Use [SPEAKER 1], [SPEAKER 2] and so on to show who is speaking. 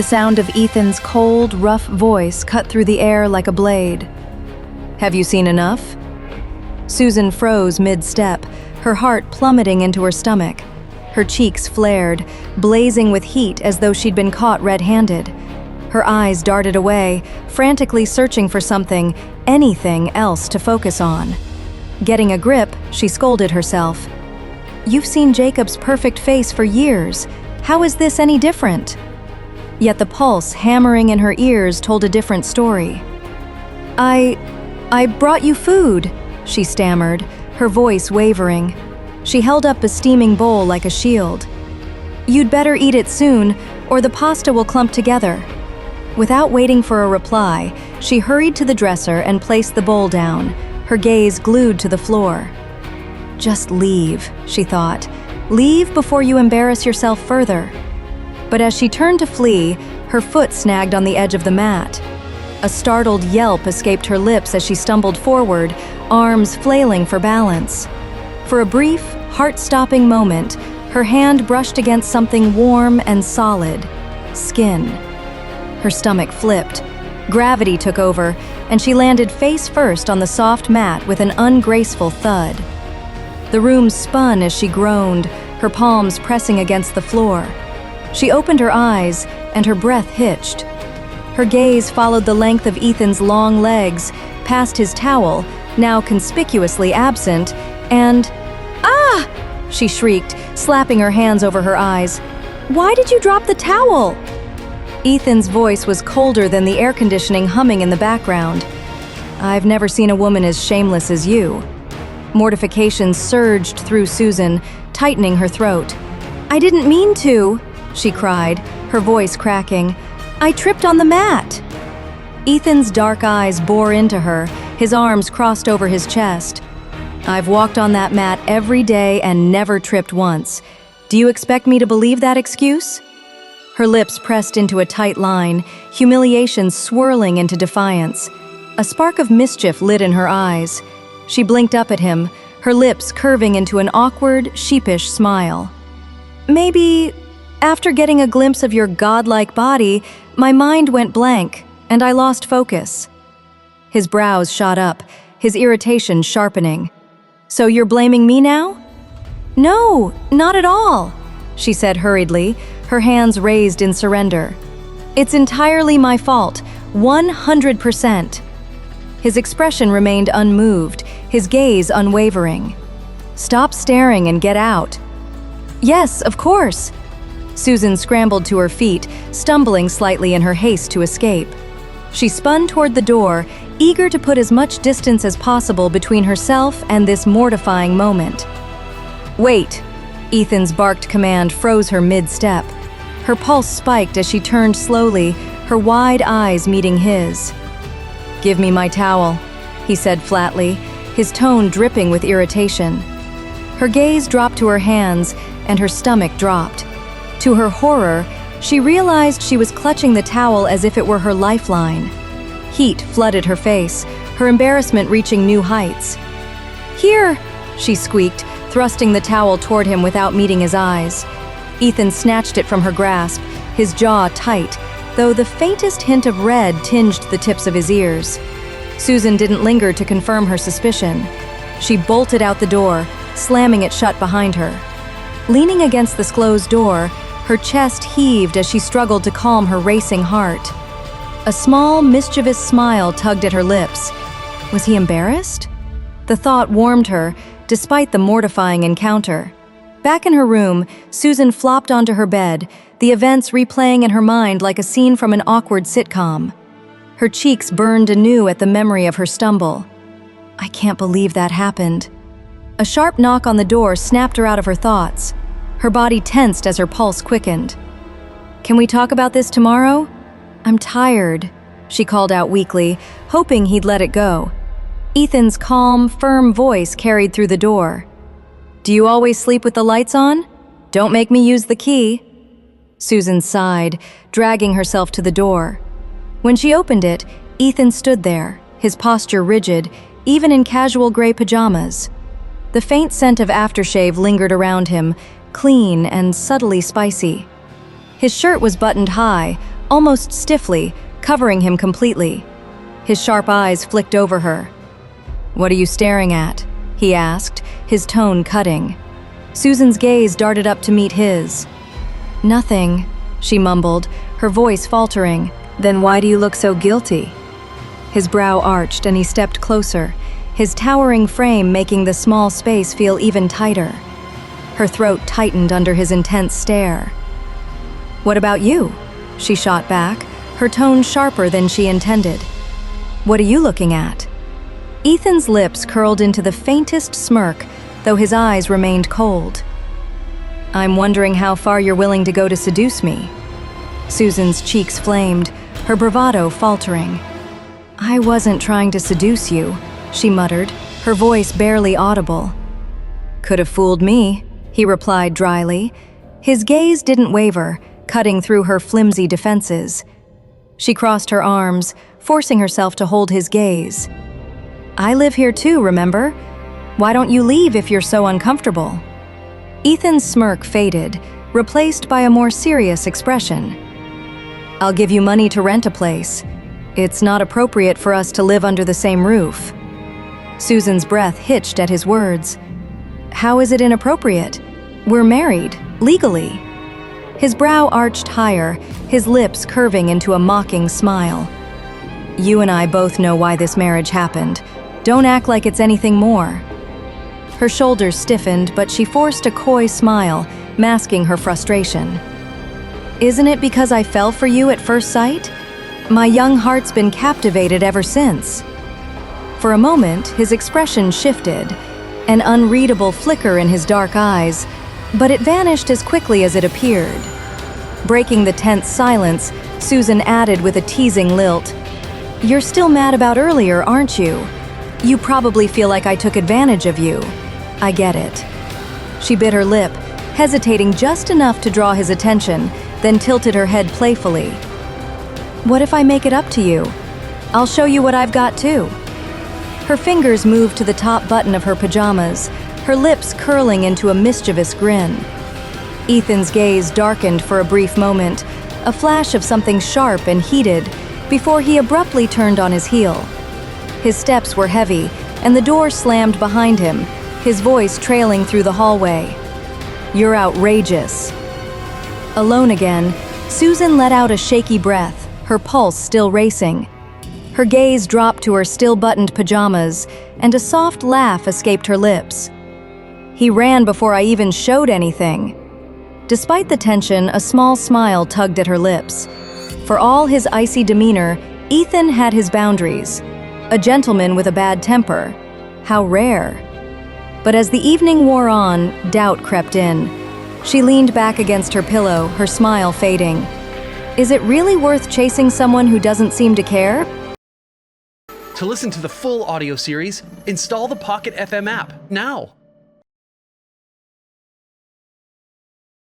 [SPEAKER 1] The sound of Ethan's cold, rough voice cut through the air like a blade. "Have you seen enough?" Susan froze mid-step, her heart plummeting into her stomach. Her cheeks flared, blazing with heat as though she'd been caught red-handed. Her eyes darted away, frantically searching for something, anything else to focus on. Getting a grip, she scolded herself. "You've seen Jacob's perfect face for years. How is this any different?" Yet the pulse hammering in her ears told a different story. I brought you food," she stammered, her voice wavering. She held up a steaming bowl like a shield. "You'd better eat it soon, or the pasta will clump together." Without waiting for a reply, she hurried to the dresser and placed the bowl down, her gaze glued to the floor. "Just leave," she thought. "Leave before you embarrass yourself further." But as she turned to flee, her foot snagged on the edge of the mat. A startled yelp escaped her lips as she stumbled forward, arms flailing for balance. For a brief, heart-stopping moment, her hand brushed against something warm and solid: skin. Her stomach flipped. Gravity took over, and she landed face first on the soft mat with an ungraceful thud. The room spun as she groaned, her palms pressing against the floor. She opened her eyes, and her breath hitched. Her gaze followed the length of Ethan's long legs, past his towel, now conspicuously absent, and "Ah!" she shrieked, slapping her hands over her eyes. "Why did you drop the towel?" Ethan's voice was colder than the air conditioning humming in the background. "I've never seen a woman as shameless as you." Mortification surged through Susan, tightening her throat. "I didn't mean to," she cried, her voice cracking. "I tripped on the mat." Ethan's dark eyes bore into her, his arms crossed over his chest. "I've walked on that mat every day and never tripped once. Do you expect me to believe that excuse?" Her lips pressed into a tight line, humiliation swirling into defiance. A spark of mischief lit in her eyes. She blinked up at him, her lips curving into an awkward, sheepish smile. "Maybe, after getting a glimpse of your godlike body, my mind went blank, and I lost focus." His brows shot up, his irritation sharpening. "So you're blaming me now?" "No, not at all," she said hurriedly, her hands raised in surrender. "It's entirely my fault, 100%. His expression remained unmoved, his gaze unwavering. "Stop staring and get out." "Yes, of course." Susan scrambled to her feet, stumbling slightly in her haste to escape. She spun toward the door, eager to put as much distance as possible between herself and this mortifying moment. "Wait!" Ethan's barked command froze her mid-step. Her pulse spiked as she turned slowly, her wide eyes meeting his. "Give me my towel," he said flatly, his tone dripping with irritation. Her gaze dropped to her hands, and her stomach dropped. To her horror, she realized she was clutching the towel as if it were her lifeline. Heat flooded her face, her embarrassment reaching new heights. "Here!" she squeaked, thrusting the towel toward him without meeting his eyes. Ethan snatched it from her grasp, his jaw tight, though the faintest hint of red tinged the tips of his ears. Susan didn't linger to confirm her suspicion. She bolted out the door, slamming it shut behind her. Leaning against the closed door, her chest heaved as she struggled to calm her racing heart. A small, mischievous smile tugged at her lips. Was he embarrassed? The thought warmed her, despite the mortifying encounter. Back in her room, Susan flopped onto her bed, the events replaying in her mind like a scene from an awkward sitcom. Her cheeks burned anew at the memory of her stumble. I can't believe that happened. A sharp knock on the door snapped her out of her thoughts. Her body tensed as her pulse quickened. "Can we talk about this tomorrow? I'm tired," she called out weakly, hoping he'd let it go. Ethan's calm, firm voice carried through the door. "Do you always sleep with the lights on? Don't make me use the key." Susan sighed, dragging herself to the door. When she opened it, Ethan stood there, his posture rigid, even in casual gray pajamas. The faint scent of aftershave lingered around him, clean and subtly spicy. His shirt was buttoned high, almost stiffly, covering him completely. His sharp eyes flicked over her. "What are you staring at?" he asked, his tone cutting. Susan's gaze darted up to meet his. "Nothing," she mumbled, her voice faltering. "Then why do you look so guilty?" His brow arched and he stepped closer, his towering frame making the small space feel even tighter. Her throat tightened under his intense stare. "What about you?" she shot back, her tone sharper than she intended. "What are you looking at?" Ethan's lips curled into the faintest smirk, though his eyes remained cold. "I'm wondering how far you're willing to go to seduce me." Susan's cheeks flamed, her bravado faltering. "I wasn't trying to seduce you," she muttered, her voice barely audible. "Could have fooled me," he replied dryly. His gaze didn't waver, cutting through her flimsy defenses. She crossed her arms, forcing herself to hold his gaze. "I live here too, remember? Why don't you leave if you're so uncomfortable?" Ethan's smirk faded, replaced by a more serious expression. "I'll give you money to rent a place. It's not appropriate for us to live under the same roof." Susan's breath hitched at his words. "How is it inappropriate? We're married, legally." His brow arched higher, his lips curving into a mocking smile. "You and I both know why this marriage happened. Don't act like it's anything more." Her shoulders stiffened, but she forced a coy smile, masking her frustration. "Isn't it because I fell for you at first sight? My young heart's been captivated ever since." For a moment, his expression shifted, an unreadable flicker in his dark eyes, but it vanished as quickly as it appeared. Breaking the tense silence, Susan added with a teasing lilt, "You're still mad about earlier, aren't you? You probably feel like I took advantage of you. I get it." She bit her lip, hesitating just enough to draw his attention, then tilted her head playfully. "What if I make it up to you? I'll show you what I've got too." Her fingers moved to the top button of her pajamas, her lips curling into a mischievous grin. Ethan's gaze darkened for a brief moment, a flash of something sharp and heated, before he abruptly turned on his heel. His steps were heavy, and the door slammed behind him, his voice trailing through the hallway. "You're outrageous." Alone again, Susan let out a shaky breath, her pulse still racing. Her gaze dropped to her still-buttoned pajamas, and a soft laugh escaped her lips. "He ran before I even showed anything." Despite the tension, a small smile tugged at her lips. For all his icy demeanor, Ethan had his boundaries. A gentleman with a bad temper. How rare. But as the evening wore on, doubt crept in. She leaned back against her pillow, her smile fading. Is it really worth chasing someone who doesn't seem to care?
[SPEAKER 2] To listen to the full audio series, install the Pocket FM app now.